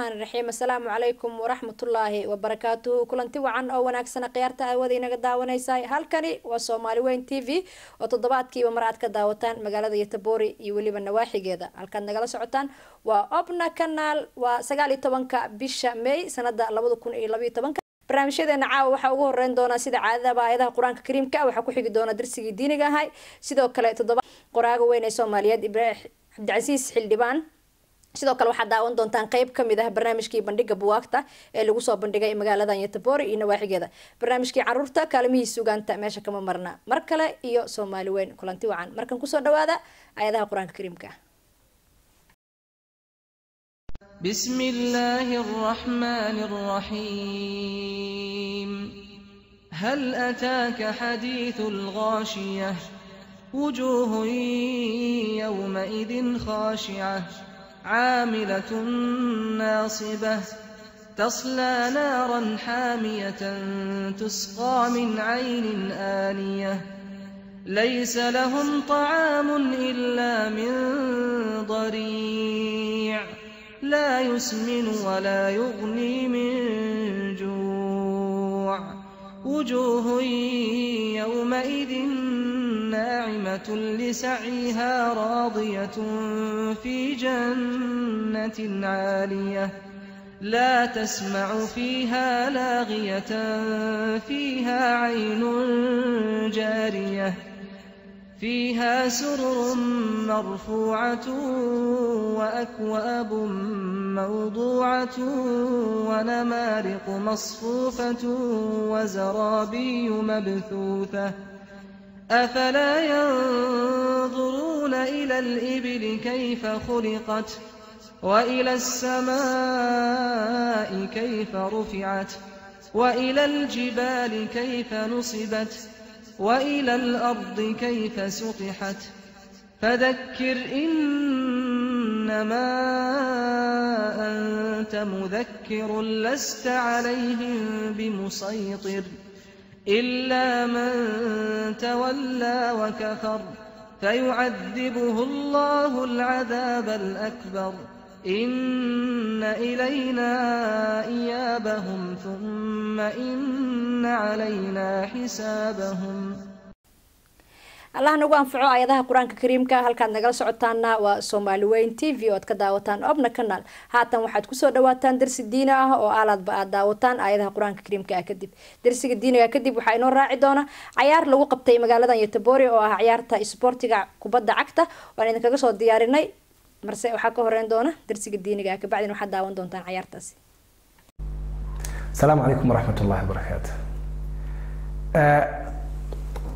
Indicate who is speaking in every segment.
Speaker 1: الرحمن الرحيم السلام عليكم ورحمة الله وبركاته كلنتي وعن أو وناكسنا قيارتا أودي نجد داونيساي هالكني وصومالي وين تي في وتضبط كي ومرات كداوتان مقالة يتبوري يولي بالنواحي جدا هالكن نجلا سعوتان وأبنا كنال وسجالي طبنك بيش ماي سنة لابد يكون إيه لبي طبنك barnaamijyadeena caawa waxaa ugu horeyn doona sida caadada aayadaha quraanka kariimka ah waxaa ku xigi doona darsigii diiniga ahay sidoo kale toddoba qoraaga weyn ee Soomaaliyeed Ibraahim Cabdicasiis Xildhibaan sidoo kale waxaa daawan doontaan qayb kamid ah barnaamijkii bandhiga buugaagta ee lagu soo bandhigay magaalada Yatboori iyo nawaaxigeeda barnaamijkii caruurta kaalmihii suugaanta meesha kama marna mar kale iyo Soomaali weyn kulanti wacan markan ku soo dhawaada aayadaha quraanka kariimka
Speaker 2: بسم الله الرحمن الرحيم هل أتاك حديث الغاشية وجوه يومئذ خاشعة عاملة ناصبة تصلى نارا حامية تسقى من عين آنية ليس لهم طعام إلا من ضريع لا يسمن ولا يغني من جوع وجوه يومئذ ناعمة لسعيها راضية في جنة عالية لا تسمع فيها لاغية فيها عين جارية فيها سرر مرفوعة وأكواب موضوعة ونمارق مصفوفة وزرابي مبثوثة أفلا ينظرون إلى الإبل كيف خلقت وإلى السماء كيف رفعت وإلى الجبال كيف نصبت وإلى الأرض كيف سطحت فذكر إنما أنت مذكر لست عليهم بمسيطر إلا من تولى وكفر فيعذبه الله العذاب الأكبر إن إلينا إيابهم ثم إن علينا حسابهم
Speaker 1: الله nagu anfaco aayadaha quraanka kariimka halka nagala socotaana waa Soomaali weyn TV oo ka daawataan abna kanaal haatan waxaad ku soo dhawaataan darsi diini ah oo aalaad ba daawataan aayadaha quraanka kariimka kadib darsiga diiniga kadib waxa inoo raaci doona ciyaar lagu qabtay magaalada Yatboori oo ah ciyaarta isboortiga kubadda cagta oo aan idinkaga soo diyaarinay marse waxa ka horeyn doona darsiga diiniga ka bacdina waxa daawan doontaan ciyaartaasi
Speaker 3: السلام عليكم ورحمة الله وبركاته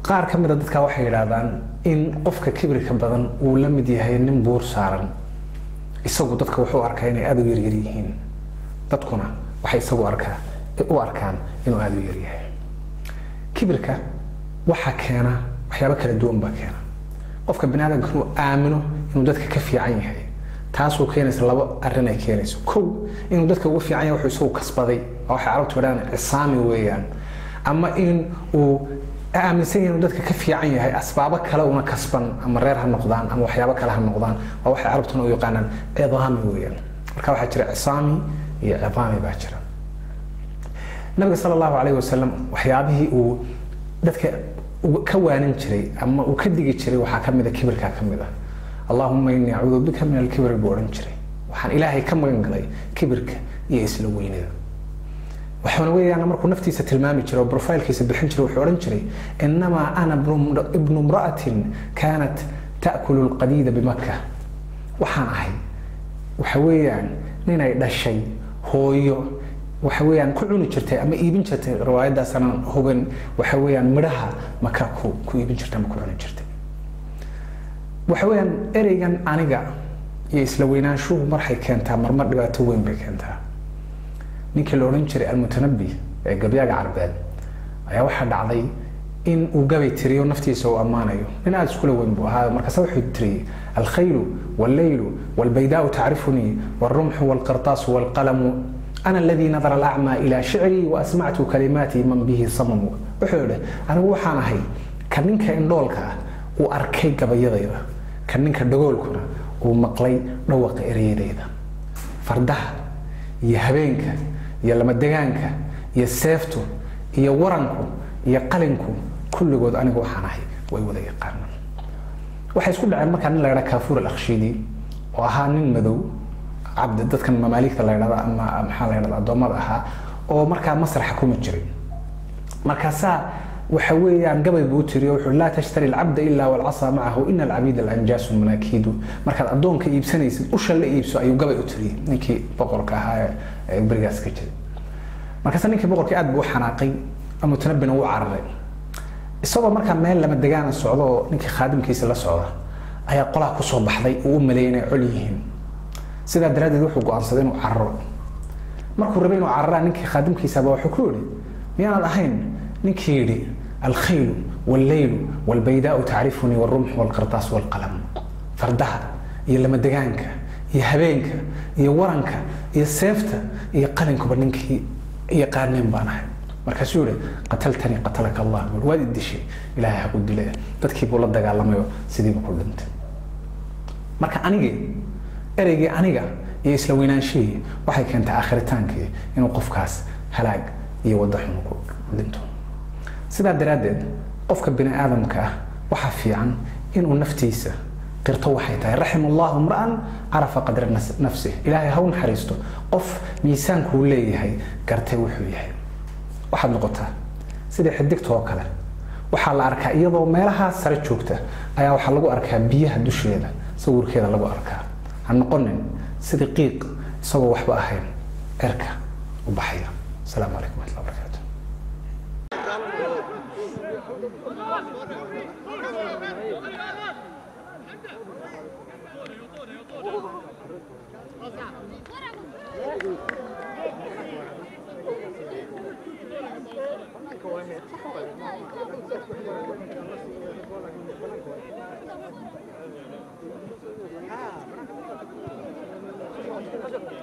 Speaker 3: qaar kamid dadka waxay yiraahdaan in qofka kibirka badan uu la mid yahay nin buur saaran isagu dadka wuxuu arkaa inay aad u yar yihiin dadkuna waxay isagu arkaan inuu aad u yar yahay kibirka waxa keena waxyaabo kala duwan baa keena qofka binaadamka inuu aamino inuu dadka ka fiican yahay taasoo keenaysa laba arrin ay keenayso kow inuu dadka ugu fiican yahay wuxuu isagu kasbaday waxa carabtu yiraahdaan cisaami weeyaan ama in uu aaminsan inuu dadka ka fiican yahay asbaabo kale una kasban ama reer ha noqdaan ama waxyaabo kale ha noqdaan waa waxa carabtuna u yaqaanaan cidaami weeyaan marka waxa jira cisaami iyo cidaami baa jira nabiga sallallahu alayhi wasallam waxyaabihii uu dadka ka waanin jiray ama uu ka digi jiray waxa kamid ah kibirka kamid ah allahumma inni a'udhu bika min al-kibr booran jiray waxaan ilaahay ka magan galay kibirka iyo isla weynida waxaan weeyaan markuu naftiisa tilmaami jiray oo profilekiisa bixin jiray wuxuu oran jiray inma ana ibn imra'atin kanat ta'kulu al-qadida bi makkah waxaan ahay waxa weeyaan ninay dhashay hooyo waxa weeyaan ku cuni jirtay ama iibin jirtay riwaayadaas aan huban waxa weeyaan midhaha maka ku iibin jirtay ama ku cuni jirtay waxa weeyaan ereygan aniga iyo isla weynaanshuhu marxay keentaa marmar dhibaato weyn bay keentaa ninkii la oran jiray al-mutanabbi ee gabyaaga carbeed ayaa waxa dhacday in uu gabay tiriyo naftiisa oo amaanayo in aad isku weyn buu ahaa markaas wuxuu tiriyay al-khaylu wal-laylu wal-baydaa'u ta'rifuni wal-rumhu wal-qirtas wal-qalamu أنا الذي نظر الأعمى إلى شعري وأسمعت كلماتي من به صمم وحوله أنا وحنا هي كننك إندولك وأركي قبيضة كننك دقولكنا ومقلي نوق إريدة فردها iyo habeenka iyo lamadegaanka iyo seeftu iyo waranku iyo qalinku kulligood anigu waxaan ahay way wada yaqaanaan waxay isku dhaceen markaa nin la yidhaha Kaafuur al-Akhshidi oo ahaa nin madow cabdi dadkan mamaaligta la yidhahda ama maxaa la yidhahda adoomada ahaa oo markaa Masar xukumi jiray markaasaa waxa weeyaan gabay buu tiriyo wuxuu la tashtari al-abd illa wal 'asa ma'ahu inna al-'abida al-anjas manakidu marka adoonka iibsanaysid u shal iibso ayuu gabay u tiriyay ninkii boqorka ahaa ee barigaas ka jiray markaas ninkii boqorka aad buu xanaaqay ama tanabbina uu cararay isagoo marka meel lama degaan socdo ninkii khaadimkiisa la socda ayaa qolaa ku soo baxday oo u maleeyay cul yihiin sida daraadeed wuxuu go'aansaday inuu carro markuu rabay inuu carraa ninkii khaadimkiisa baa wuxuu ku yiri miyaan ahayn ninkii yiri الخيل والليل والبيداء تعرفني والرمح والقرطاس والقلم فردها يا لما دغانك يا هبينك يا ورنك يا سيفتا يا قلنك بنك يا قارنين بانها markaas uu qataltani qatalaka Allah wadi dishay ilaahay ha ku dilay dadkii buu la dagaalamayo sidii ku dhintay marka ereyga aniga iyo isla weynaanshihi waxay keentay aakhiritaanka inuu qofkaas halaag iyo wada xun ku dhinto sida daraadeed qofka bini aadamka waxa fiican inuu naftiisa qirto waxay tahay rahimallahu imra'an arafa qadra nafsihi ilaahay ha u naxariisto qof miisaanku leeyahay gartay wuxuu yahay waxaad noqotaa sida xidigta oo kale waxa la arkaa iyadoo meelaha sare joogta ayaa waxa lagu arkaa biyaha dusheeda sawirkeeda lagu arkaa ha noqonin sida qiiq isagoo waxba ahayn erka u baxaya salaamu alaykum wa rahmatullahi wa barakatuh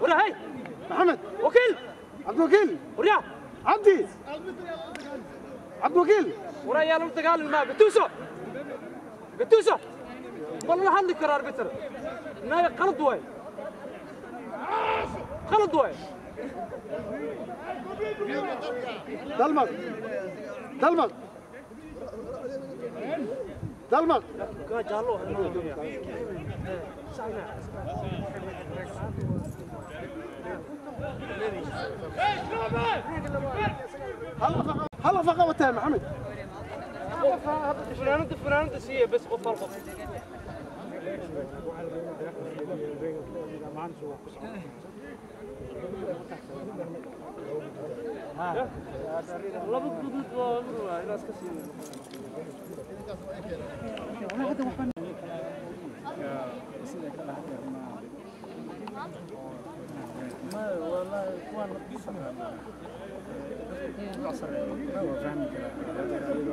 Speaker 4: ولا هاي محمد وكيل عبد الوكيل وريا عبدي عبد الوكيل ورا يا لو تقال ما قتوسه والله حل قرار بتر ما غلط وين غلط وين دلمك جالو هلا فقط وتاه محمد فلانة سيئة بس قف القف الله بتدود ناس كثير ما والله اخوان العصر هو فاهم كده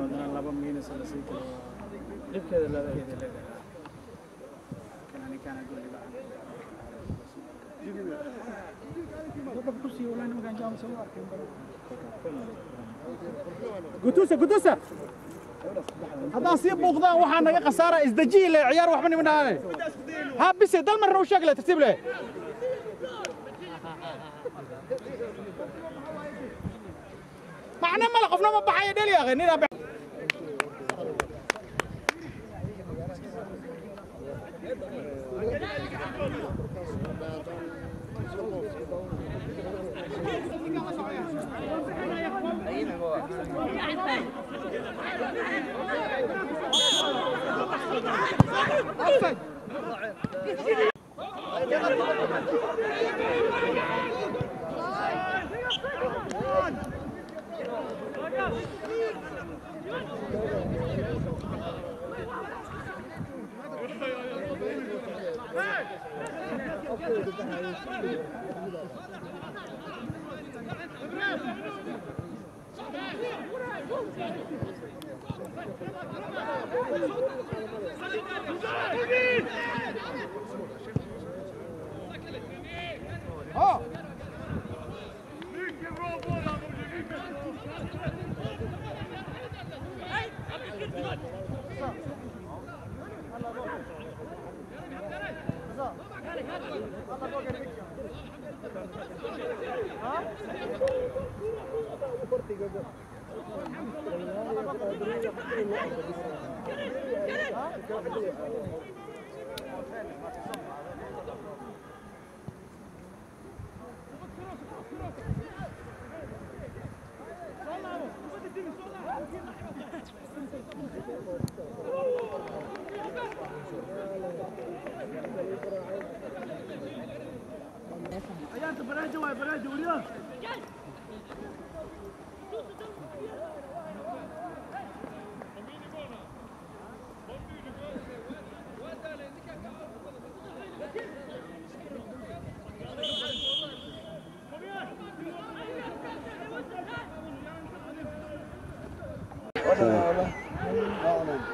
Speaker 4: انا لابا مين سلسيت لب كده لا كان اقول لي بقى كرسي ولا انا ما كان جاي مسوي قدوسه هذا سيب بوقدان waxaa naga qasaara isdajiile ciyaar waxba nimanaa ha bise dal marna u sheegay tartiib leh macna ma la qofna ma baxay dhali aqeen ina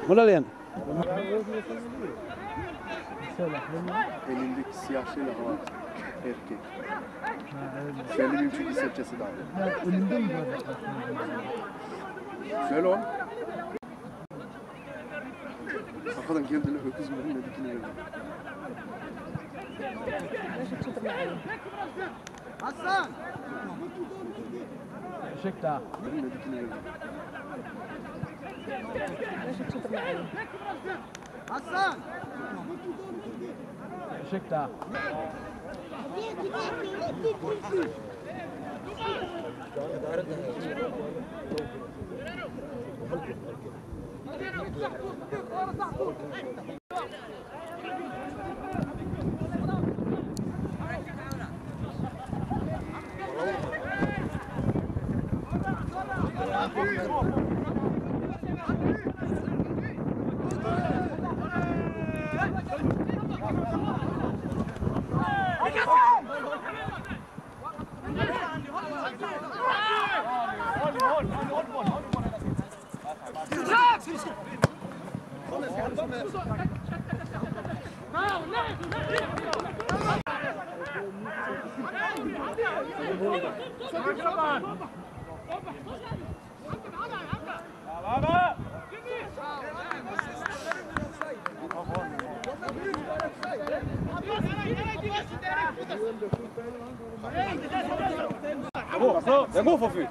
Speaker 4: Mulalian.
Speaker 5: Elindeki siyah şeyle hava erkek. Selim'in çünkü serçesi de abi.
Speaker 6: Önünde mi böyle?
Speaker 5: Söyle oğlum. Kafadan kendine öküz mürün dedikini verdi.
Speaker 6: Hasan! Eşek daha.
Speaker 5: Mürün dedikini verdi.
Speaker 6: Hasan! Eşek daha.
Speaker 4: Der Move verfügt.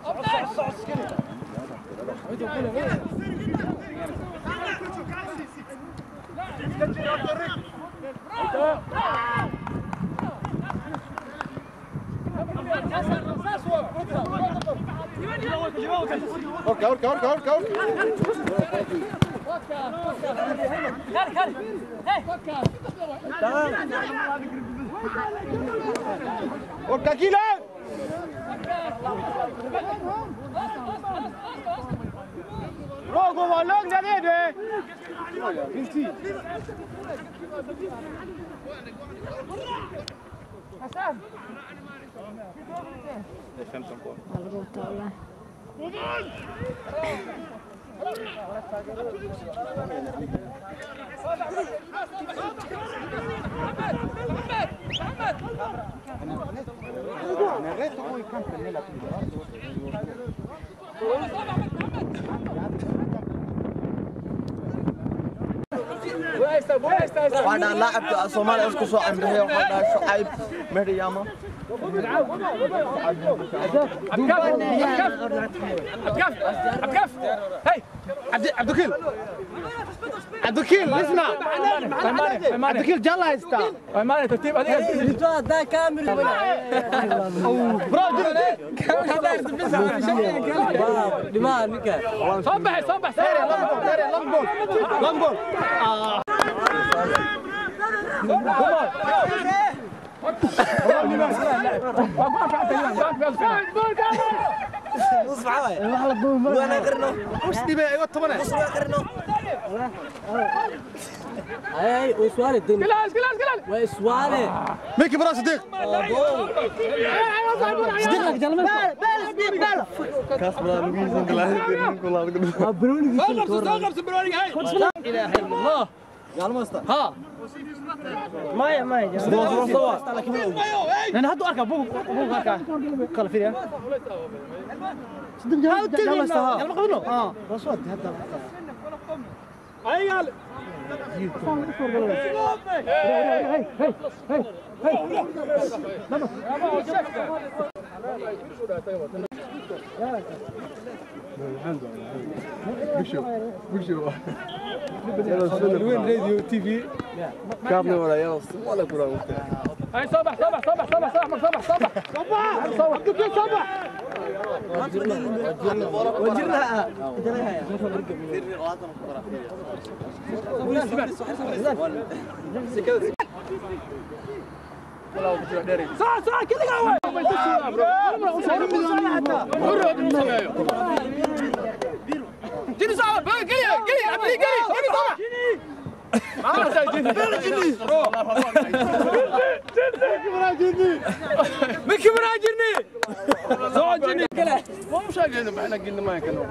Speaker 5: Orka.
Speaker 4: Orka Kila! Rogo var långt där nere. Finns tid. Hassan. Det är 15 kvar.
Speaker 7: وانا لاعب صومالي اسكو سو عمري وحنا شعيب مريم
Speaker 4: عبد هاي عبد الكيل اسمع عبد الكيل جلا يستا ما ترتيب هذه
Speaker 7: ده كامل
Speaker 4: برافو
Speaker 7: لمانك
Speaker 4: صبح ساري لمبول
Speaker 7: نص معاي وانا قرنو
Speaker 4: وش تبي ايوه طبعا
Speaker 7: نص قرنو اي وسؤال الدنيا
Speaker 4: جلاس
Speaker 7: وسؤال
Speaker 5: ميكي براس صديق
Speaker 7: صديقك جلمه بال كاس بلا نجيزن كلها بروني
Speaker 4: غرس بروني هاي لا اله الا الله
Speaker 7: جلمه استا
Speaker 4: ها
Speaker 7: ماي
Speaker 4: انا هدو اركب بوك اركب قال فيها
Speaker 7: صدق جلمه استا
Speaker 4: يلا قبله
Speaker 7: اه رصود هذا
Speaker 4: اي قال
Speaker 5: وين راديو تي في كابنا ولا يلا ولا كره
Speaker 6: هاي صبح صبح صبح صبح صبح صبح صبح صبح عبد الكريم صبح
Speaker 7: وجرها
Speaker 6: صح صح كل جيني صعب قلي عبد جيني صعب من كبر اجرني زوجني مو مش قلنا احنا قلنا ما كانوا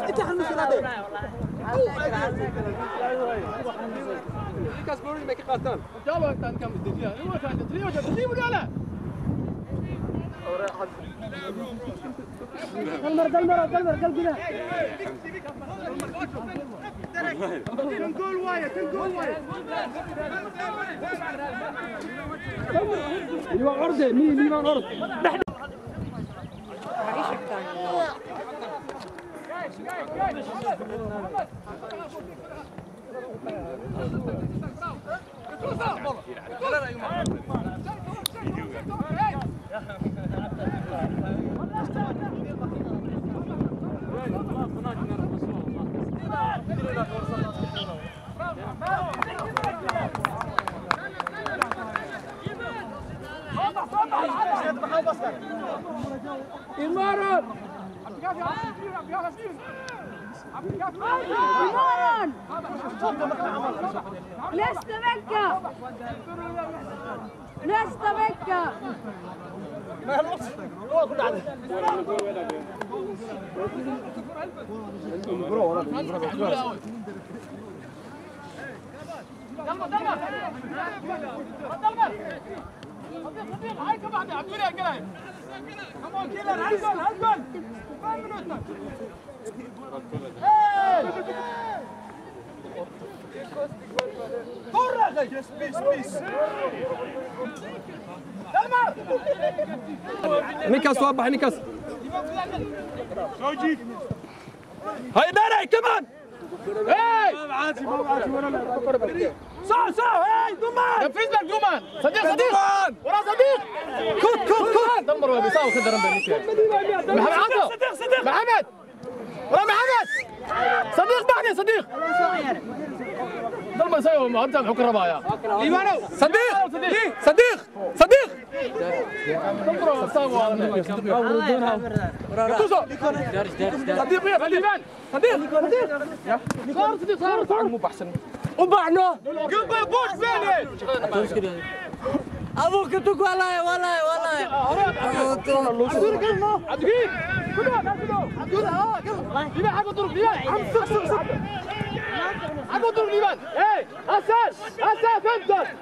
Speaker 6: انت حلمس هذا كاسبوري ما كقاتل يلا انت نكمل الدنيا هو كان تريو ولا لا تنقول وايد ايوه عرضه مين عرض إمارات
Speaker 8: لست مكة لست مكة
Speaker 6: صديق هاي كمان عبد الله قلعي كمان كيلر هالجول 5 minuten كرة بيس نيكاس وضح نيكاس زوجي هاي داري كمان ما بعاتي ولا صح هاي دومان نفذ لك دومان صديق ورا صديق كوت دمر وبيساوي كده محمد ورا محمد صديق بعدين صديق ضربه يساوي ما انت بحكم ربايا ايمانو صديق دمر وبيساوي صديق مو بحسن وبعنا قلبي بوش بيني
Speaker 7: ابوك تك والله
Speaker 6: عبدالكريم كله ليبان حق الطرق ليبان عم سق حق الطرق ليبان ايه اساس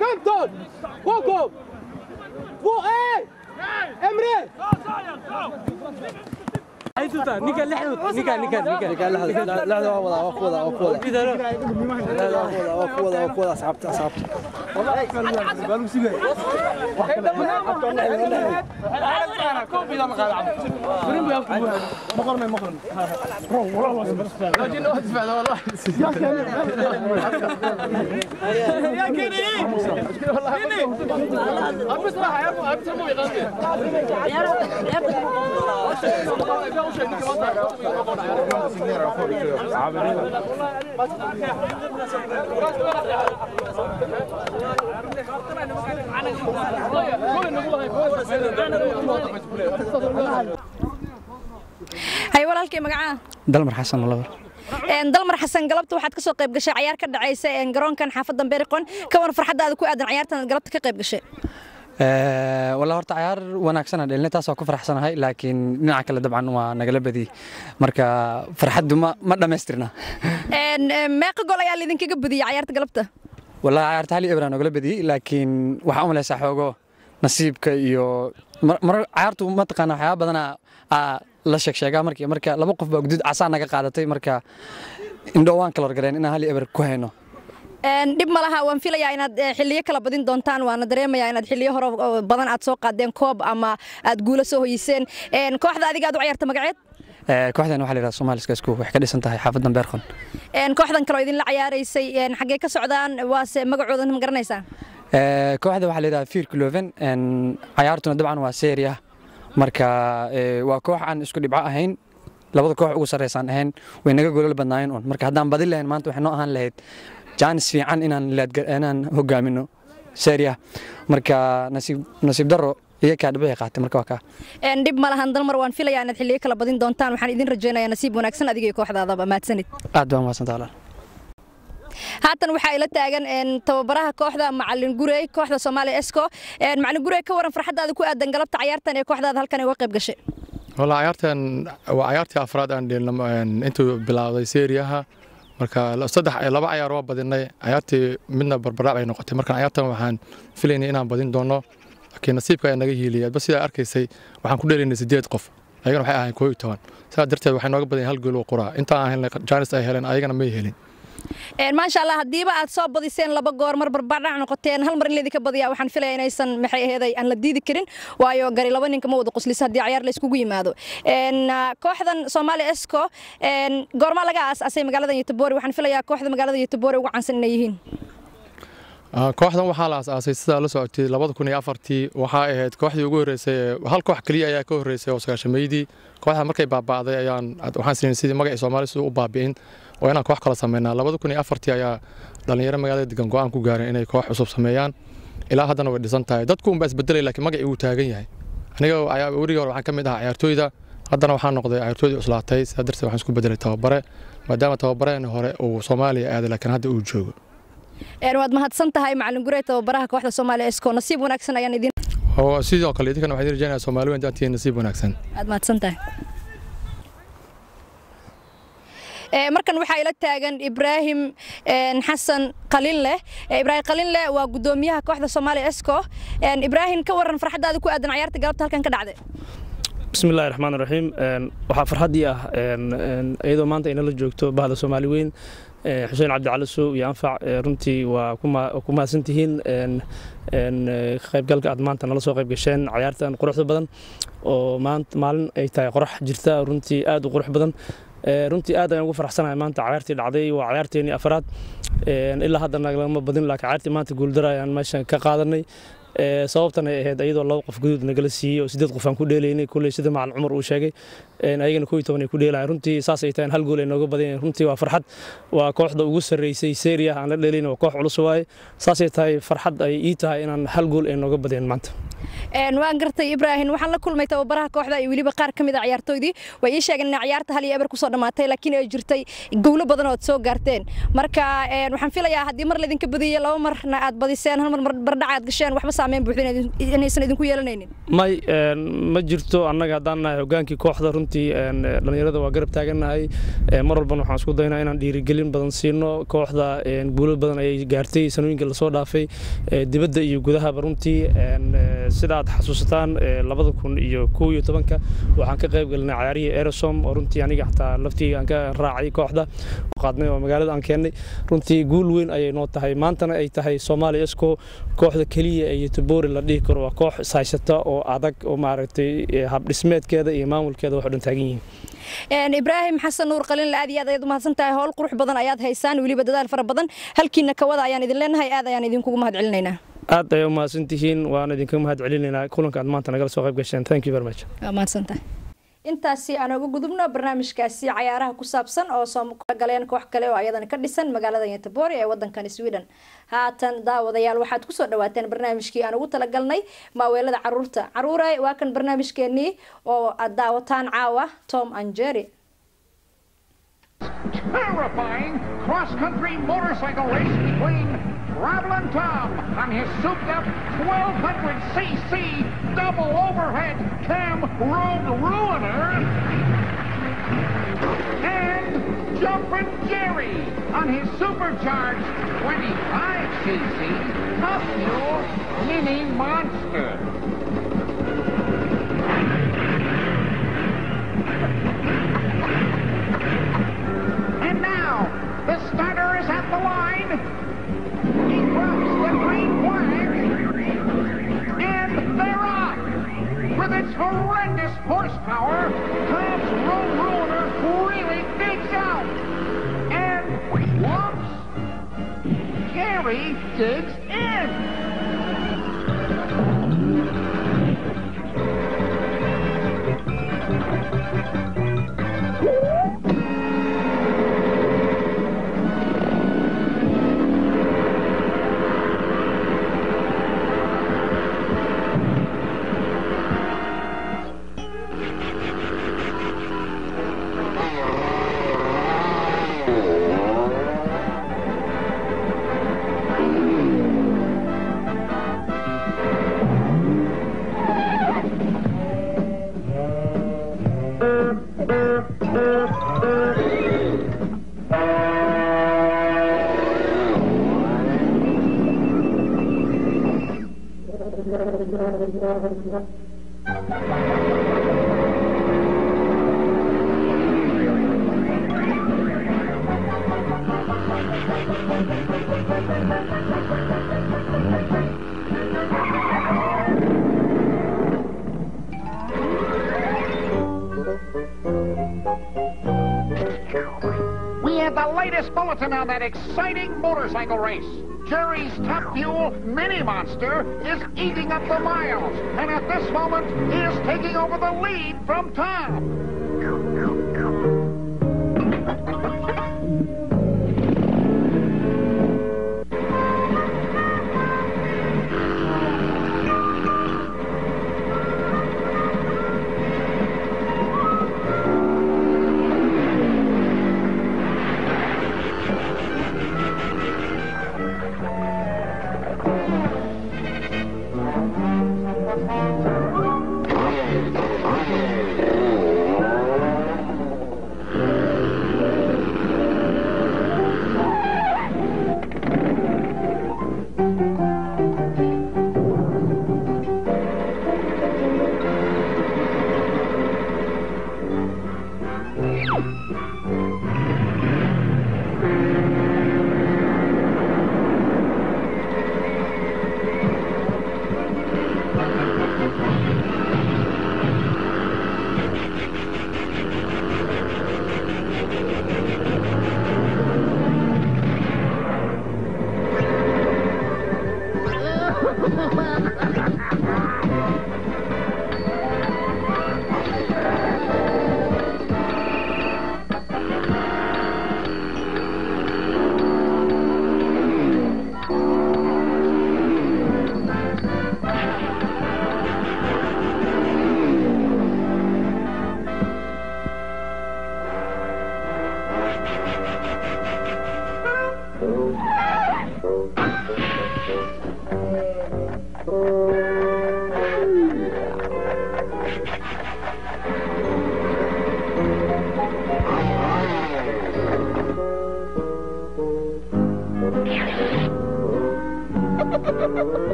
Speaker 6: كمتون فوقهم فوق ايه امري
Speaker 7: ايتوتا نيكا لحظه نيكا لحظه واخوذ اصحابت والله قالوا سيبه مقرم يا كريم بصراحه يا ابو مو يغني
Speaker 1: هاي walaalkay magaca
Speaker 9: dalmar xasan lawar
Speaker 1: dalmar xasan galabta waxaad ka soo qayb gashay ciyaar ka dhacaysa garoonkan xaafadda Beeriqon ka war farxadaada ku aadan ciyaartan galabta ka qayb gashay
Speaker 9: والله horta ciyaar wanaagsan aan dheelnay taas oo ku faraxsanahay laakiin dhinaca kale dabcan waa nagala badi marka farxadu ma dhameystirna
Speaker 1: meeqa gool ayaa idin kaga badiyay ciyaarta galabta
Speaker 9: والله ciyaarta hal ibraan nagala badi laakiin waxa u maleysaa xoogo nasiibka iyo mar ciyaartu ma taqaan waxa badan la sheegaa marka laba qof baa gudud casaan naga qaadatay marka indho waan kala wargareen inaan hal eber ku hayno
Speaker 1: dhib ma laha waan filayaa inaad xilliyo kala badin doontaan waana dareemayaa inaad xilliyo hore badan aad soo qaadeen koob ama aad guulo soo hoyiseen kooxda adiga aad u ciyaarta magaceed
Speaker 9: kooxdan waxaa la yidhahdaa Soomaaliska isku waxay ka dhisan tahay xaafadan Beerqon
Speaker 1: kooxdan kale oo idin la ciyaaraysay xagee ka socdaan waase magacooda ma garanaysaa
Speaker 9: kooxda waxaa la yidhahdaa Fiir Kloven ciyaartuna dabcan waa seeriya marka waa koox aan isku dhibco ahayn labada koox ugu sareysan ahayn way naga goolal badnaayeen marka haddaan badin lahayn maanta waxay noo ahaan lahayd jaanis fiican inaan hogaamino seeriya marka nasiib daro iyaga dhibay qaatay marka waa ka
Speaker 1: dhib ma lahan dalmar waan filayaa inaad xilliyo kala badin doontaan waxaan idin rajaynayaa nasiib wanaagsan adiga iyo kooxdaadaba mahadsanid
Speaker 9: aad baan mahadsantahay
Speaker 1: haatan waxaa ila taagan tababaraha kooxda macallin Gurey kooxda Soomaali Esco macallin Gurey ka waran farxadaada ku aadan galabta ciyaartan ee kooxdaada halkan ay uga qayb gashay
Speaker 10: والله عيارتان وعيارتي أفراد عندي أنتوا بلاوي سيريها مركا صدق لبع عيار وبدينا عيارتي منا بربراء بين نقطة مركا عيارتان وحن فيليني أنا بدين دونه لكن نصيب كأنه يجي بس إذا أركيسي وحن كل اللي نزيد قف أيقنا حقها كوي توان سأدرت وحن وقت بدين هالجول وقرا أنت أهل جانس أهلين أيقنا ما يهلين
Speaker 1: ما شاء الله هديبا aad soo badiseen laba goor mar barbardhac noqoteen hal mar in leedii ka badiyaa waxaan filayaa inaysan maxay ahayd aan la diidi karin waayo gari laba ninka ma wada qoslis hadii ciyaar la iskugu yimaado kooxdan Soomaali Esco goorma laga aasay magaalada Yatobori waxaan filayaa kooxda magaalada Yatobori ugu caansan inay yihiin
Speaker 10: kooxdan waxaa la aasay sida la socotay 2004 waxa ahayd kooxdii ugu horeysay hal koox kaliya ayaa ka horeysay oo sagaashameeydi kooxda markay baabaaday ayaan waxaan siinay sidii magaca Soomaalidu u baabi'in oo inaan koox kala sameynaa 2004 ayaa dhalinyaro magaalada degan go'aan ku gaareen inay koox cusub sameeyaan ilaa haddana way dhisan tahay dadku un baa isbedelay laakiin magaci uu taagan yahay aniga wariga waxaan ka mid ahaa ciyaartooyda haddana waxaan noqday ciyaartooydii cuslaatay sidaa darteed waxaan isku bedelay tababare maadaama tababareen hore uu Soomaaliya aaday laakiin hadda uu joogo
Speaker 1: waad mahadsan tahay macallin Gurey tababaraha kooxda Soomaali Esco nasiib wanaagsan ayaan idin
Speaker 10: sidoo kale idinkan waxaan rajaynayaa Soomaaliyeed intii nasiib wanaagsan
Speaker 1: aad mahadsan tahay markan waxaa ila taagan Ibrahim Xasan Qalinle Ibrahim Qalinle waa gudoomiyaha kooxda Soomaali Esco Ibrahim ka waran farxadaada ku aadan ciyaarta galabta halkan ka dhacday
Speaker 11: bismillaahir rahmaanir rahiim waxa farxadii ah iyadoo maanta inala joogto bahda Soomaali weyn Xuseen Cabdi Cali Soo iyo anfac runtii waa ku maasantihiin qaybgalka aad maanta nala soo qayb gasheen ciyaartan quruxda badan oo maanta maalin ay tahay qurux jirta runtii aad u qurux badan runtii aad ayaan ugu faraxsanahay maanta ciyaartii dhacday waa ciyaarteeni afraad ilaa hadda nagama badin laakiin ciyaartii maanta guuldaro ayaan meeshan ka qaadanay sababtan ay ahayd iyadoo laba qof guud nagala siiyay oo 8 qof aan ku dheelaynay kulay sida macallin Cumar uu sheegay ayagana 12 ay ku dheelayeen runtii saas ay tahay hal gool ay nooga badiyeen runtii waa farxad waa kooxda ugu sareysay seeriya aan la dheelaynay waa koox culus waaye saas ay tahay farxad ay ii tahay inaan hal gool ay nooga badiyeen maanta
Speaker 1: waan gartay Ibrahim waxaan la kulmay tababaraha kooxda iyo waliba qaar kamid ah ciyaartooydii way ii sheegeen in ciyaarta hal iyo eber ku soo dhamaatay laakiin ay jirtay goolo badan oo soo gaarteen marka waxaan filayaa hadii mar la idinka badiyay laba marna aad badiseen hal mar bardhac aad gasheen waxba saameyn buuxin inaysan idinku yeelanaynin
Speaker 11: ma jirto annaga haddaan nahay hogaankii kooxda runtii dhalinyarada waa garab taaganahay mar walbana waxaan isku daynaa inaan dhiirigelin badan siino kooxda guulo badan ay gaartay sanooyinka la soo dhaafay dibadda iyo gudahaba runtii sida aad xasuusataan 2011 waxaan ka qayb galnay ciyaarihii Eresom oo runtii aniga xataa laftii aan ka raacay kooxda qaadnay oo magaalada aan keenay runtii guul weyn ayay noo tahay maantana ay tahay Soomaali Esco kooxda kaliya ee Yatobori la dhihi karo waa koox saashata oo adag oo maaragtay hab dhismeedkeeda iyo maamulkeeda wax dhan taagan yihiin
Speaker 1: Ibrahim Xasan Nuur Qalin aad iyo aad ayaad mahadsantahay howl qurux badan ayaad haysaan waliba dadaal fara badan halkiina ka wada ayaan idin leenahay aad ayaan idinku mahadcelinaynaa
Speaker 11: aad ay u mahadsantihiin waan idinka mahadcelinaynaa kulanka aad maanta nagala soo qayb gasheen thank you very much
Speaker 1: mahadsantahay intaasi aan ugu gudubno barnaamijkaasi ciyaaraha ku saabsan oo soo galeen koox kale oo ayadana ka dhisan magaalada Yatobori ee wadankan Sweden haatan daawadayaal waxaad ku soo dhawaateen barnaamijkii aan ugu talagalnay maaweelada caruurta caruuray waa kan barnaamijkeeni oo aad daawataan caawa Tom and Jerry
Speaker 12: terrifying cross-country motorcycle race between Travelin' Tom on his souped-up 1200cc double overhead cam road ruiner and Jumpin' Jerry on his supercharged 25cc Tough Mule mini monster. this horsepower, Tom's Road Ruiner really digs out. And whoops, Gary digs in. We have the latest bulletin on that exciting motorcycle race. Jerry's Top Fuel Mini Monster is eating up the miles, and at this moment, he is taking over the lead from Tom.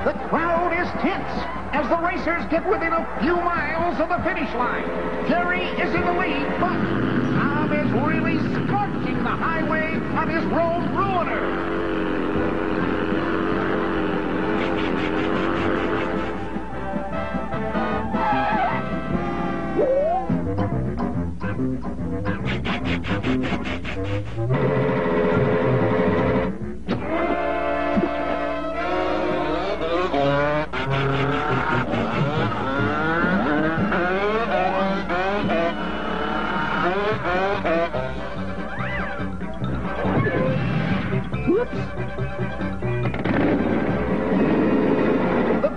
Speaker 12: The crowd is tense as the racers get within a few miles of the finish line. Jerry is in the lead, but Tom is really scorching the highway on his Road Ruiner. The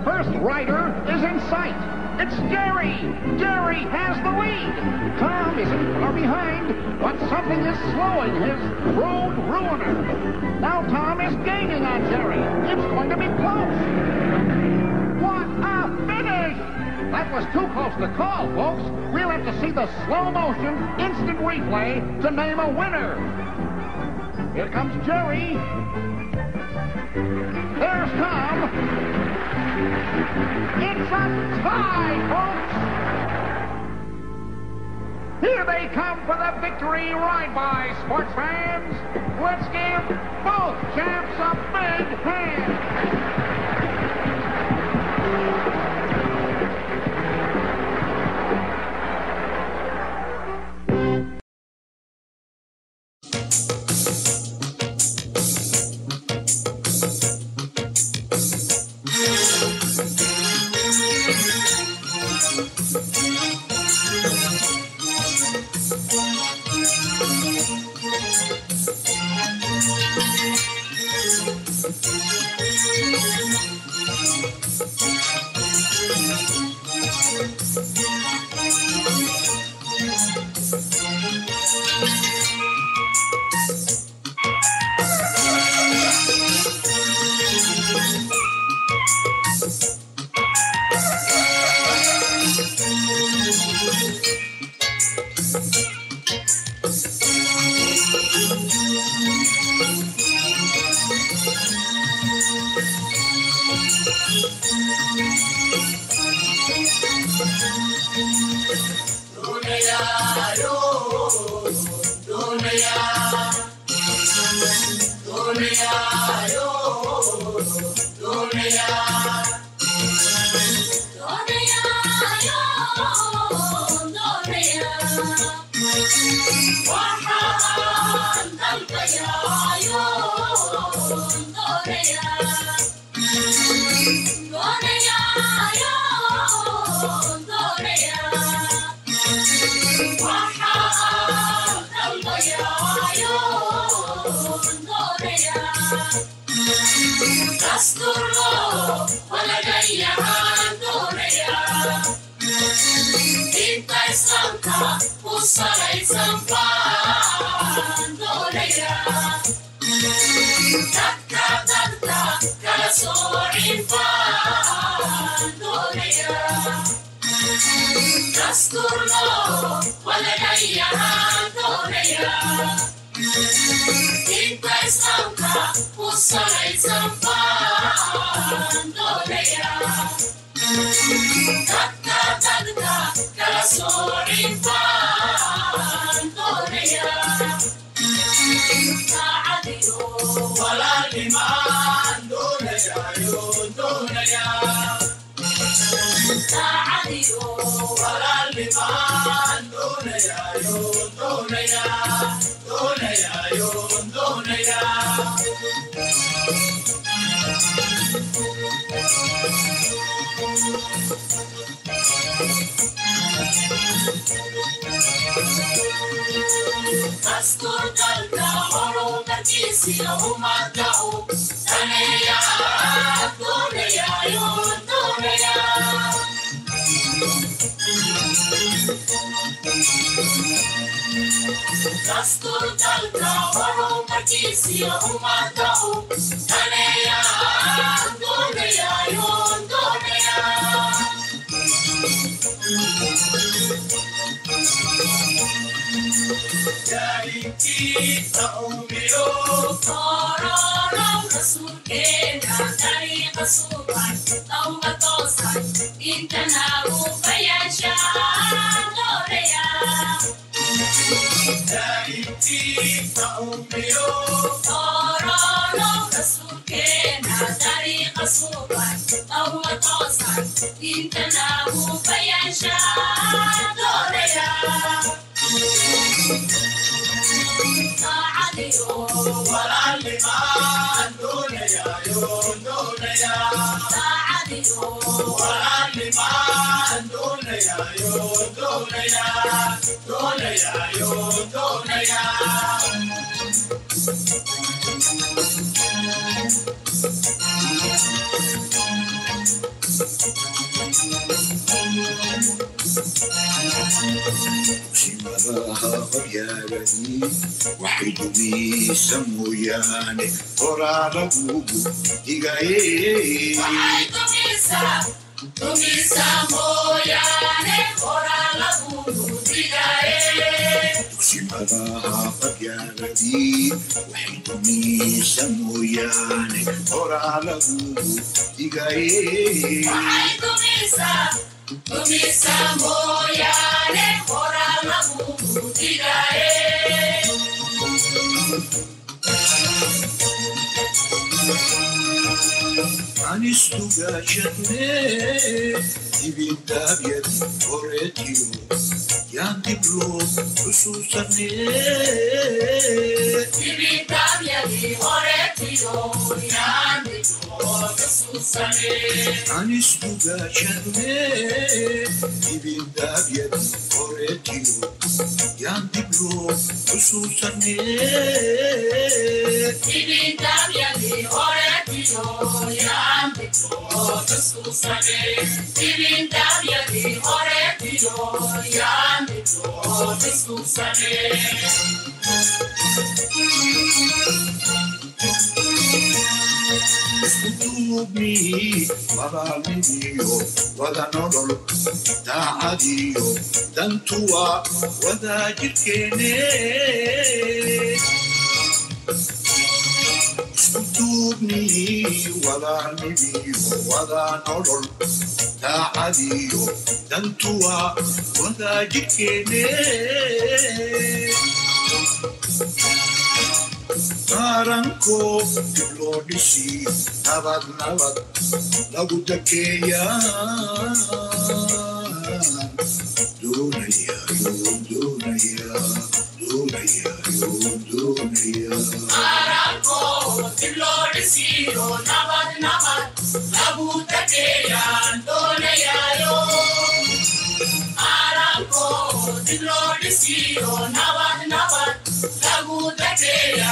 Speaker 12: first rider is in sight. It's Jerry. Jerry has the lead. Tom isn't far behind, but something is slowing his road ruiner. Now Tom is gaining on Jerry. It's going to be close. What a finish! That was too close to call, folks. We'll have to see the slow motion instant replay to name a winner. Here comes Jerry. There's Tom. It's a tie, folks. Here they come for the victory ride by, sports fans. Let's give both champs a big hand.
Speaker 13: وحيدني سموياني قرار أبوه دقايق وحيدني سموياني قرار أبوه دقايق سمراها قد ياردي وحيدني سموياني قرار أبوه دقايق وحيدني سموياني قرار أبوه دقايق Anistuga chane diventa via oretio yanti blu susane diventa via oretio yanti blu susane Anistuga chane diventa via oretio yanti blu susane diventa via oretio yanti Susane, diventa via di orecchio, yanti Susane. Stupni, vadalinio, vadanolo, da adio, dantua, vadagirkene. Stupni, vadanio, vadanolo, da adio, dantua, vadagirkene. Aranko Lordisi Navad Lagudakeya Dunaya Aranko Lordisi Navad Lagudakeya Dunaya Aranko Lordisi Navad Lagudakeya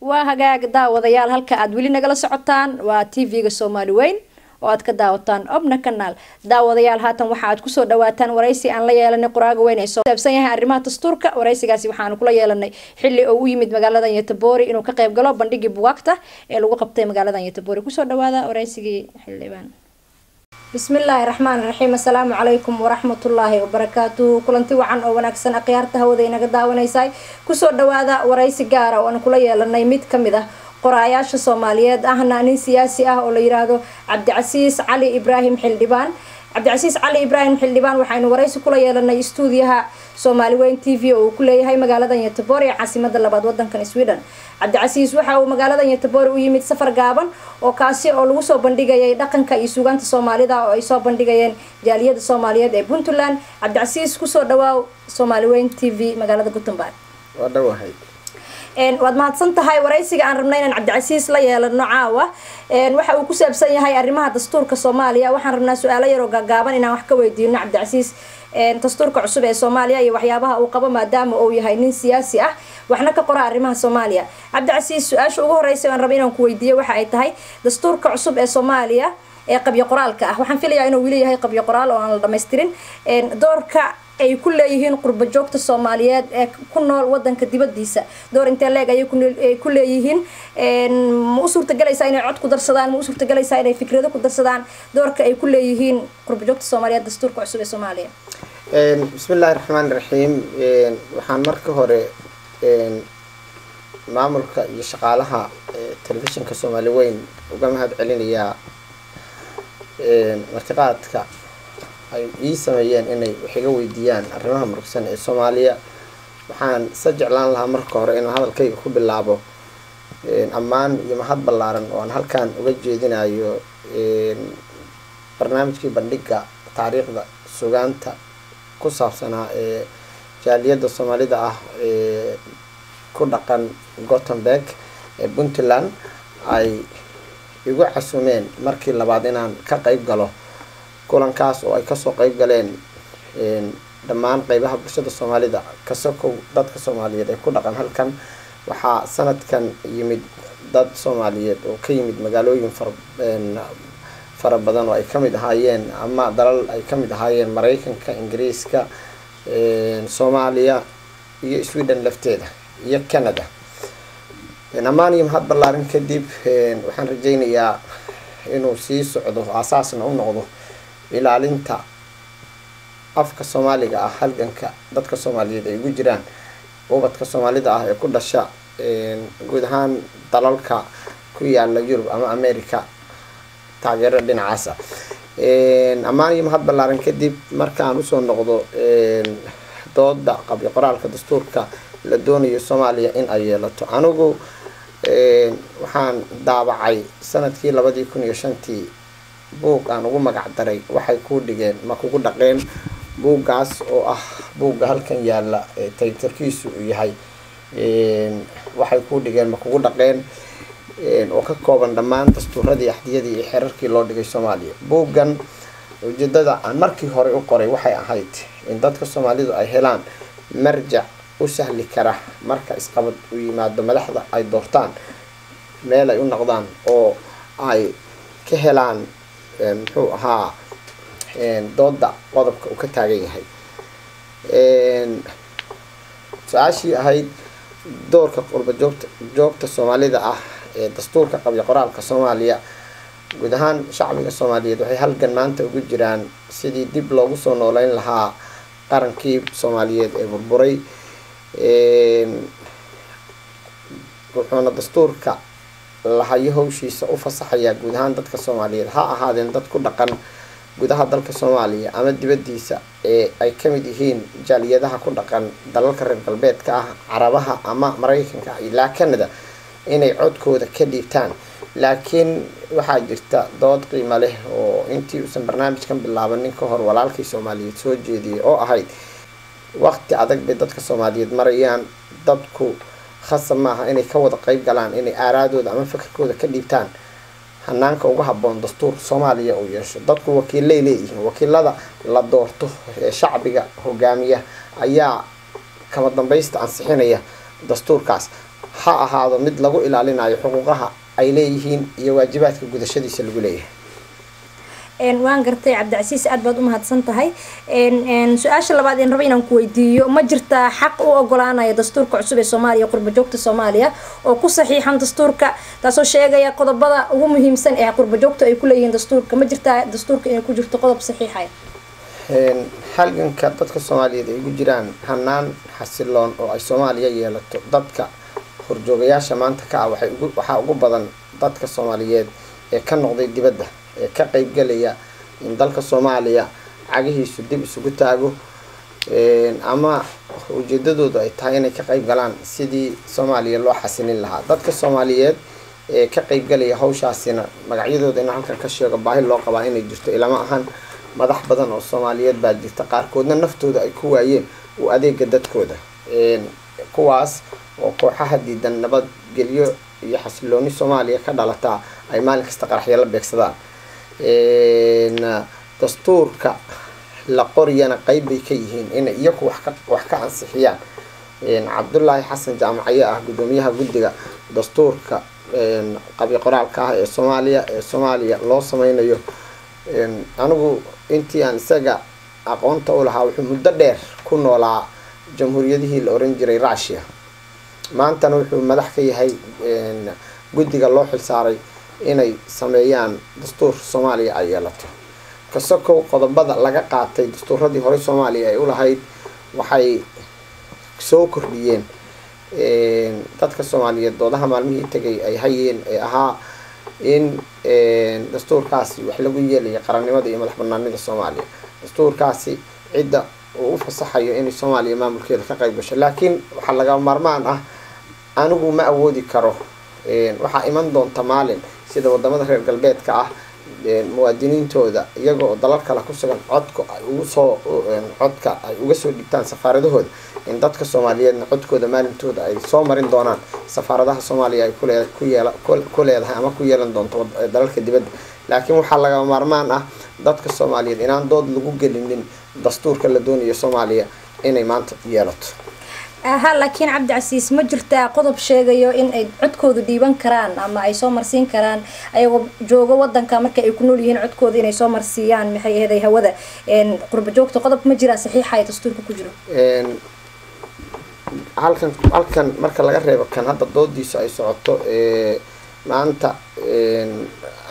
Speaker 1: waa hagaag daawadayaal halka aad weli nagala socotaan waa TV-ga Soomaali Weyn oo aad ka daawataan Obna Kanaal. daawadayaal haatan waxa aad ku soo dhawaataan waraysi aan la yeelanay qoraaga weyn ee soo saabsan yahay arrimaha dastuurka. waraysigaasi waxaan kula yeelanay xilli uu yimid magaalada Yatabori inuu ka qayb galo bandhigii buugaagta ee lagu qabtay magaalada Yatabori. ku soo dhawaada waraysigii xildhibaan. بسم الله الرحمن الرحيم السلام عليكم ورحمة الله وبركاته كلنتي وعن أو نكسن أقيارته وذينا قدا ونيساي كسر دوادا ورئيس جارة وأنا كل يلا نيمت كمده قراياش الصوماليات أهنا نين سياسي ولا يرادو عبد العزيز علي إبراهيم حلدبان عبد العزيز علي إبراهيم حلدبان وحين ورئيس كل يلا نيستوديها سومالي وين تي في وكل هاي مقالة يتبوري عاصمة اللباد ودن كان سويدن عبد العزيز waxa uu magaalada Yatbor u yimid safar gaaban oo kaasi oo lagu soo bandhigayay dhaqanka iyo suugaanta Soomaalida oo ay soo bandhigayeen jaaliyada Soomaaliyeed ee Puntland عبد العزيز ku soo dhawaaw Somali Weyn TV magaalada Gothenburg
Speaker 14: wadhawahay
Speaker 1: waad mahadsan tahay waraysiga aan rabnay inaan عبد العزيز la yeelano caawa waxa uu ku saabsan yahay arrimaha dastuurka Soomaaliya waxaan rabnaa su'aalo yar oo gaaban inaan wax ka weydiino عبد العزيز dastuurka cusub ee Soomaaliya iyo waxyaabaha uu qabo maadaama uu yahay nin siyaasi ah waxna ka qora arrimaha Soomaaliya عبد العزيز su'aasha ugu horeysa aan rabay inaan ku weydiiyo waxa ay tahay dastuurka cusub ee Soomaaliya ee qabyo qoraalka ah waxaan filayaa inuu wili yahay qabyo qoraal oo aan la dhameystirin doorka ay ku leeyihiin qurba joogta Soomaaliyeed ee ku nool wadanka dibadiisa door intee leeg ay ku leeyihiin ma u suurtagelaysaa inay cod ku darsadaan ma u suurtagelaysaa inay fikrado ku darsadaan doorka ay ku leeyihiin qurba joogta Soomaaliyeed dastuurka cusub ee Soomaaliya
Speaker 14: bismillahir rahmanir rahiim waxaan marka hore maamulka iyo shaqaalaha telefishinka Somali Weyn uga mahad celinayaa martiqaadka ay ii sameeyeen inay wax iga weydiiyaan arrimaha murugsan ee Soomaaliya waxaan sajeclaan lahaa marka hore inaan hadalkayga ku bilaabo ammaan iyo mahad ballaaran oo aan halkaan uga jeedinayo barnaamijkii bandhigga taariikhda suugaanta ku saabsanaa ee jaaliyada Soomaalida ah ee ku dhaqan Gothenburg ee Puntland ay igu casumeen markii labaad inaan ka qayb galo kulankaas oo ay ka soo qayb galeen dhammaan qaybaha bulshada Soomaalida ka sokow dadka Soomaaliyeed ee ku dhaqan halkan waxaa sanadkan yimid dad Soomaaliyeed oo ka yimid magaalooyin fara badan oo ay kamid ahaayeen ama dalal ay kamid ahaayeen Mareykanka Ingiriiska Soomaaliya iyo Sweden lafteeda iyo Canada amaaniyo mahad ballaaran kadib waxaan rajaynayaa inuu sii socdo asaasna u noqdo ilaalinta afka Soomaaliga ah halganka dadka Soomaaliyeed ay ugu jiraan ubadka Soomaalida ah ee ku dhasha guud ahaan dalalka ku yaala Yurub ama America taageero dhinacaas amaaniyo mahad ballaaran kadib markaan u soo noqdo dooda qabyo qoraalka dastuurka la doonayo Soomaaliya in ay yeelato anigu waxaan daabacay sanadkii 2005 buug aan ugu magac daray waxay ku dhigeen ma kugu dhaqeen buuggaas oo ah buugga halkan yaala taytarkiisu yahay waxay ku dhigeen ma kugu dhaqeen oo ka kooban dhammaan dastuuradii axdiyadii iyo xeerarkii loo dhigay Soomaaliya buuggan ujeedada aan markii hore u qoray waxay ahayd in dadka Soomaalidu ay helaan marjac u sahli kara marka isqabad u yimaado madaxda ay doortaan meel ay u noqdaan oo ay ka helaan muxuu ahaa dooda qodobka uu ka taagan yahay su-aashii ahayd doorka qurba joogta Soomaalida ah ee dastuurka qabyo qoraalka Soomaaliya guud ahaan shacbiga Soomaaliyeed waxay halgan maanta ugu jiraan sidii dib loogu soo nooleyn lahaa qarankii Soomaaliyeed ee burburay wuxuuna dastuurka lahayo hawshiisa u fasaxayaa guud ahaan dadka Soomaaliyeed ha ahaadeen dad ku dhaqan gudaha dalka Soomaaliya ama dibadiisa ee ay kamid yihiin jaaliyadaha ku dhaqan dalalka reer galbeedka ah Carabaha ama Mareykanka ilaa Canada inay codkooda ka dhiibtaan laakiin waxaa jirta dood qiimo leh oo intii uusan barnaamijkan bilaabanin ka hor walaalkii Soomaaliyeed soo jeediyay oo ahayd waqti adag bay dadka Soomaaliyeed marayaan dadku khasab maaha inay ka wada qayb galaan inay aaraadooda ama fikirkooda ka dhiibtaan hanaanka ugu habboon dastuur Soomaaliya uu yeesho dadku wakiilay leeyihiin wakiilada la doorto ee shacbiga hogaamiya ayaa kama dambaysta ansixinaya dastuurkaas ha ahaado mid lagu ilaalinayo xuquuqaha ay leeyihiin iyo waajibaadka gudashadiisa lagu leeyahay
Speaker 1: waan gartay cabdicasiis aad baad u mahadsan tahay su-aasha labaad aan rabo inaan ku weydiiyo ma jirtaa xaq u ogolaanaya dastuurka cusub ee Soomaaliya qurba joogta Soomaaliya oo ku saxiixan dastuurka taasoo sheegaya qodobada ugu muhiimsan ee qurba joogta ay ku leeyihiin dastuurka ma jirtaa dastuurka inay ku jirto qodob saxiixay
Speaker 14: halganka dadka Soomaaliyeed ay ugu jiraan hanaan xasiloon oo ay Soomaaliya yeelato dadka horjoogayaasha maanta ka waxa ugu badan dadka Soomaaliyeed ee ka noqday dibadda ee ka qayb galaya in dalka Soomaaliya cagihiisu dib isugu taago ama ujeedadoodu ay tahay inay ka qayb galaan sidii Soomaaliya loo xasilin lahaa dadka Soomaaliyeed ee ka qayb galaya hawshaasina magacyadooda in halkan ka sheego baahi loo qabaa inay jirto ilama ahan madax badan oo Soomaaliyeed baa jirta qaarkoodna naftooda ay ku waayeen u adeega dadkooda kuwaas oo kooxaha diidan nabad geliyo iyo xasilooni Soomaaliya ka dhalata ay maalin kasta qaraxyo la beegsadaan dastuurka la qoriyana qayb bay ka yihiin in iyagu wax ka ansixiyaan Cabdullaahi Xasan Jaamaciye ah gudoomiyaha guddiga dastuurka qabi qoraalka ah ee Soomaaliya loo sameeyo anigu intii aan isaga aqoonta u lahaa wuxuu muddo dheer ku noolaa jamhuuriyadihii la oran jiray Russia maantana wuxuu madax ka yahay guddiga loo xilsaaray inay sameeyaan dastuur Soomaaliya ay yeelato kasoo qodobada laga qaatay dastuuradii hore Soomaaliya ay u lahayd waxay soo kordhiyeen dadka Soomaaliyeed doodaha maalmihii tagay ay hayeen ee ahaa in dastuurkaasi wax lagu yeelayo qarannimada iyo madax bannaanida Soomaaliya dastuurkaasi cidda uu fasaxayo in Soomaaliya maamulkeeda ka qayb gasho laakiin waxa laga maarmaan ah anigu ma awoodi karo waxa iman doonta maalin sida wadamada reer galbeedka ah muwaadiniintooda iyagoo dalal kale ku sugan codka ay uga soo dhigtaan safaaradahooda in dadka Soomaaliyeedna codkooda maalintooda ay soo marin doonaan safaaradaha Soomaaliya ay ku leedahay ama ku yeelan doonto dalalka dibadda laakiin waxa laga maarmaan ah dadka Soomaaliyeed inaan dood lagu gelinin dastuurka la doonayo Soomaaliya inay maanta yeelato
Speaker 1: laakiin cabdicasiis ma jirtaa qodob sheegayo in ay codkooda dhiiban karaan ama ay soo marsiin karaan ayagoo joogo wadanka marka ay ku nool yihiin codkooda inay soo marsiiyaan maxay ahayd hawada qurba joogta qodob ma jira saxiixa ay dastuurka ku jiro
Speaker 14: halkan marka laga reebo kan hadda doodiisa ay socoto maanta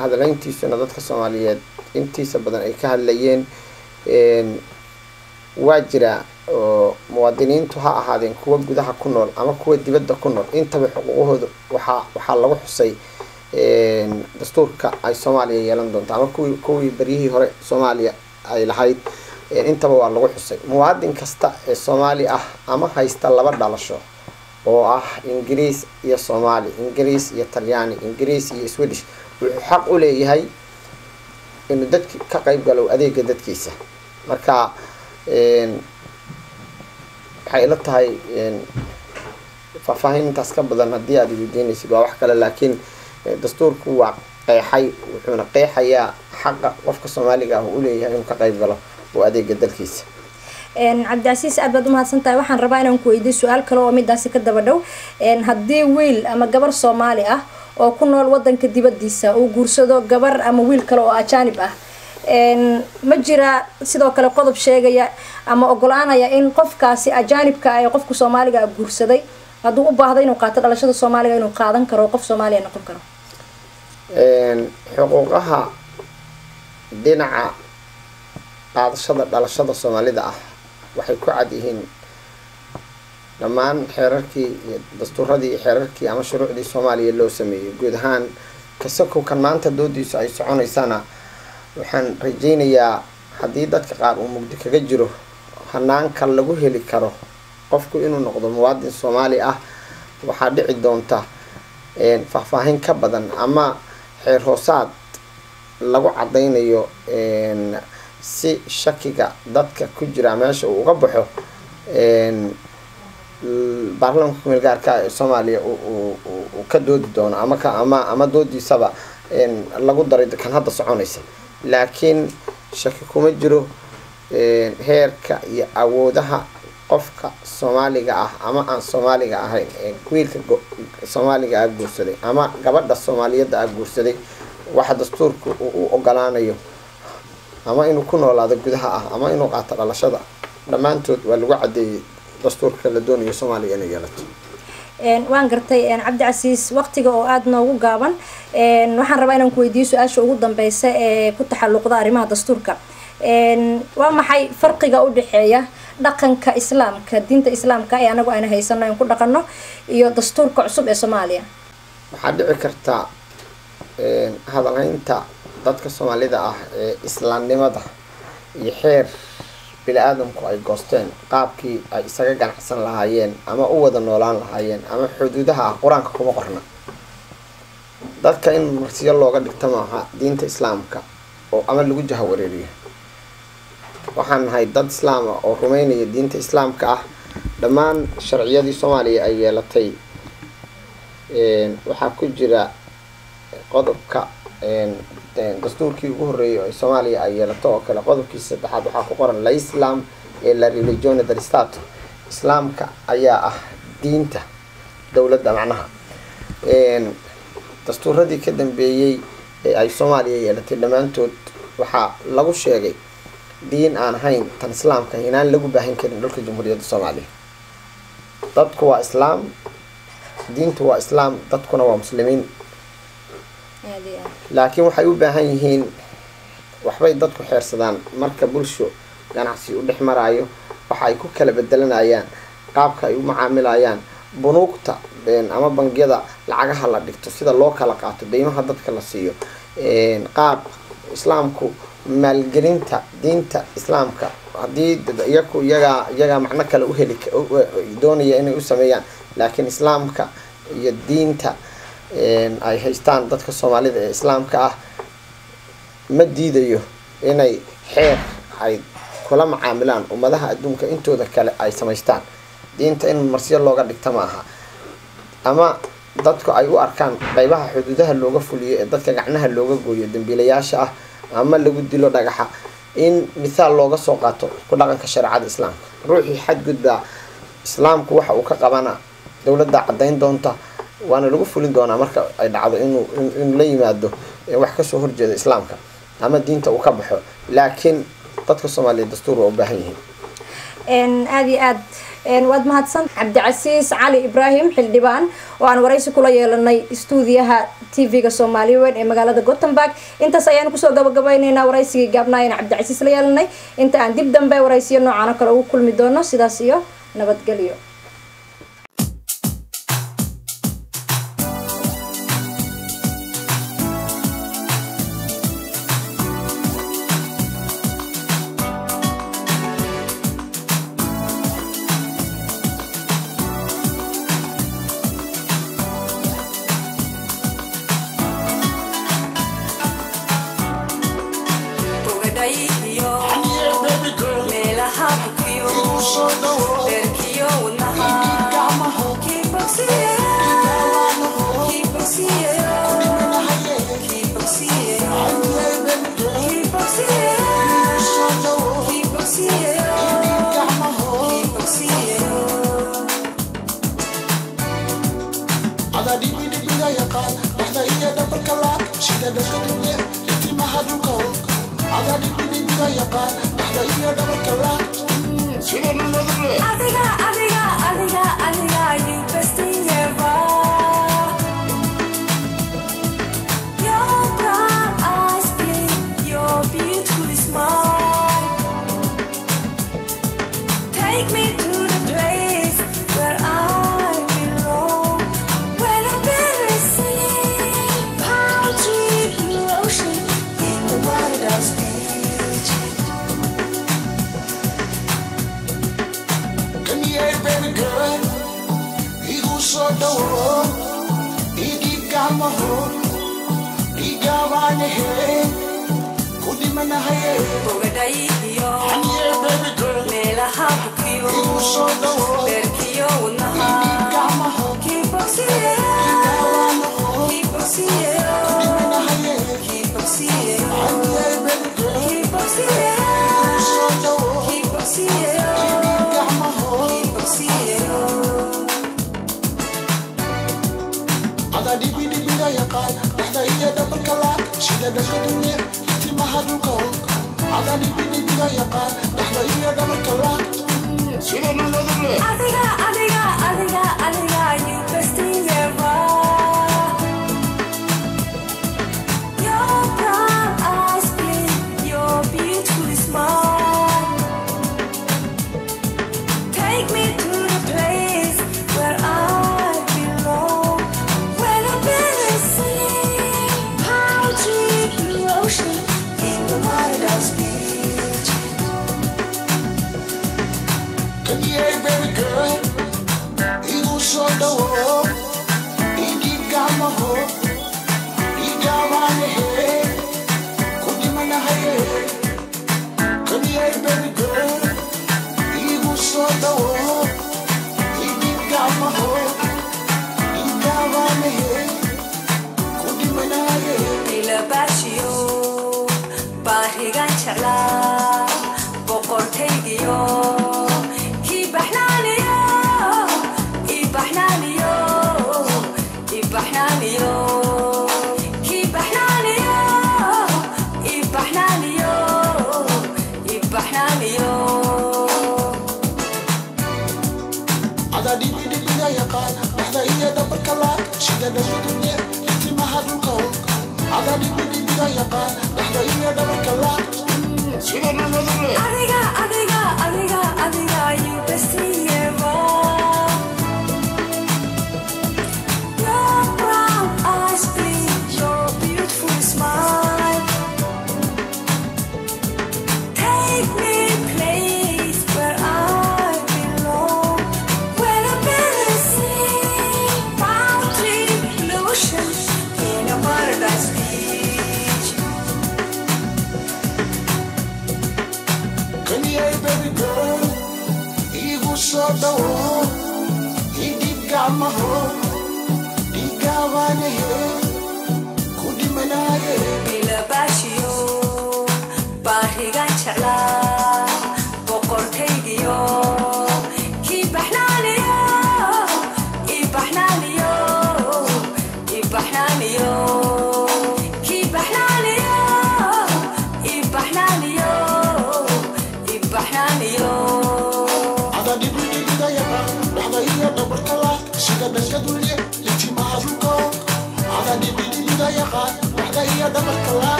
Speaker 14: hadalayntiisuna dadka Soomaaliyeed intiisa badan ay ka hadlayeen waa jira oo muwaadiniintu ha ahaadeen kuwa gudaha ku nool ama kuwa dibadda ku nool intaba xuquuqahooda waxa lagu xusay dastuurka ay Soomaaliya yeelan doonto ama kuwii bariyihii hore Soomaaliya ay lahayd intaba waa lagu xusay muwaadin kasta ee Soomaali ah ama haysta laba dhalasho oo ah Ingiriis iyo Soomaali Ingiriis iyo Talyaani Ingiriis iyo Swedish wuxuu xaq u leeyahay inuu dadka ka qayb galo adeega dadkiisa marka waxay la tahay faahfaahintaas ka badan haddii aad weydiinaysid waa wax kale laakiin dastuurku waa qeexay wuxuuna qeexayaa xaqa qofka Soomaaliga ah uu leeyahay inuu ka qayb galo oo adeega dalkiisa
Speaker 1: cabdicasiis aad baad u mahadsan tahay waxaan rabaa inaan ku weydiiyo su'aal kale oo midaasi ka daba dhow haddii wiil ama gabar Soomaali ah oo ku nool wadanka dibadiisa uu guursado gabar ama wiil kale oo ajaanib ah ma jira sidoo kale qodob sheegaya ama ogolaanaya in qofkaasi ajaanibka ah ee qofka Soomaaliga ah guursaday hadduu u baahdo inuu qaato dhalashada Soomaaliga inuu qaadan karo qof Soomaali noqon karo
Speaker 14: xuquuqaha dhinaca qaadashada dhalashada Soomaalida ah waxay ku cad yihiin dhammaan xeerarkii iyo dastuuradii iyo xeerarkii ama shuruucdii Soomaaliya loo sameeyay guud ahaan kasoo kan maanta doodiisa ay soconaysana waxaan rajaynayaa haddii dadka qaar uu mugdi kaga jiro hanaanka lagu heli karo qofku inuu noqdo muwaadin Soomaali ah waxaa dhici doonta faahfaahin ka badan ama xeer hoosaad lagu cadaynayo si shakiga dadka ku jira meesha uu uga baxo baarlamaanka kumeel gaarka ee Soomaaliya uu ka doodi doono ama doodiisaba lagu daray kan hadda soconaysa laakiin shaki kuma jiro heerka iyo awoodaha qofka Soomaaliga ah ama aan Soomaaliga ahayn wiilka Soomaaliga ah guursaday ama gabadha Soomaaliyeed ah guursaday waxa dastuurku uu ogolaanayo ama inuu ku noolaado gudaha ah ama inuu qaato dhalashada dhammaantood waa lagu cadeeyay dastuurka la doonayo Soomaaliya inay yeelato
Speaker 1: waan gartay Cabdicasiis waqtiga oo aad noogu gaaban waxaan rabaa inaan ku weydiiyo su'aasha ugu dambaysa ee ku taxalluqda arrimaha dastuurka waa maxay farqiga u dhaxeeya dhaqanka islaamka diinta islaamka ee anagu ayna haysano in ku dhaqano iyo dastuurka cusub ee Soomaaliya
Speaker 14: waxaa dhici karta hadalhaynta dadka Soomaalida ah ee islaamnimada iyo xeer bini'aadamku ay goosteen qaabkii ay isaga ganacsan lahaayeen ama u wada noolaan lahaayeen ama xuduudaha quraanka kuma qorna dadka in marsiyo looga dhigto maaha diinta islaamka oo ama lagu jahawareeriyo waxaan nahay dad islaam ah oo rumeynaya diinta islaamka ah dhammaan sharciyadii Soomaaliya ay yeelatay waxaa ku jira qodobka dastuurkii ugu horeeyay ee Soomaaliya ay yeelato oo kale qodobkiisa saddexaad waxaa ku qoran la Islam ee la religione del Stato islaamka ayaa ah diinta dawladda macnaha dastuuradii ka dambeeyay ee ay Soomaaliya yeelatay dhamaantood waxaa lagu sheegay diin aan ahayn tan islaamka inaan lagu baahan karin dhulka Jamhuuriyadda Soomaaliya dadku waa islaam diintu waa islaam dadkuna waa muslimiin laakiin waxay u baahan yihiin waxbay dadku xeersadaan marka bulsho ganacsi u dhex maraayo waxa ay ku kala bedelanayaan qaabka ay u macaamilayaan bunuugta ama bangiyada lacagaha la dhigto sida loo kala qaato deymaha dadka la siiyo qaab islaamku maalgelinta diinta islaamka haddii iyaga macno kale u heli doonaya inay u sameeyaan laakiin islaamka iyo diinta ay haystaan dadka Soomaalida ee islaamka ah ma diidayo inay xeer ay kula macaamilaan ummadaha adduunka intooda kale ay samaystaan diinta in marsiyo looga dhigto maaha ama dadku ay u arkaan qaybaha xuduudaha looga fuliyo ee dadka gacnaha looga gooyo dambiilayaasha ah ama lagu dilo dhagaxa in misaal looga soo qaato ku dhaqanka shariicada islaamka ruuxii xadgudba islaamku waxa uu ka qabana dawladda cadeyn doonta waana lagu fulin doonaa marka ay dhacdo inuu la yimaado wax ka soo horjeeda islaamka ama diinta uu ka baxo laakiin dadka Soomaaliyeed dastuur waa u baahan yihiin
Speaker 1: aad iyo aad waad mahadsan Cabdicasiis Cali Ibrahim xildhibaan oo aan waraysi kula yeelanay stuudiyaha TV-ga Soomaaliyeed ee magaalada Gothenburg intaas ayaan ku soo gabagabaynaynaa waraysigii gaabnaayeen Cabdicasiis la yeelanay inta aan dib dambe waraysiyo noocan kale ugu kulmi doono sidaas iyo nabadgelyo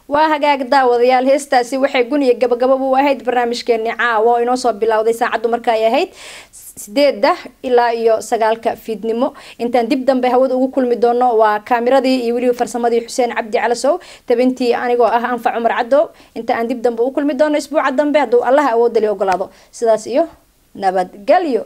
Speaker 1: waa hagaag daawadayaal heestaasi waxay guniya gabagabo u ahayd barnaamijkeeni caawa oo inoo soo bilowday saacadu marka ay ahayd 8 ilaa iyo 9 fiidnimo intaan dib dambe hawada ugu kulmi doono waa kaamiradii iyo waliba farsamadii Xuseen Cabdi Calasow tabintii anigoo ah Anfac Cumar Caddo inta aan dib dambe ugu kulmi doono isbuuca dambe hadduu Allah awood leh ogolaado sidaas iyo nabadgelyo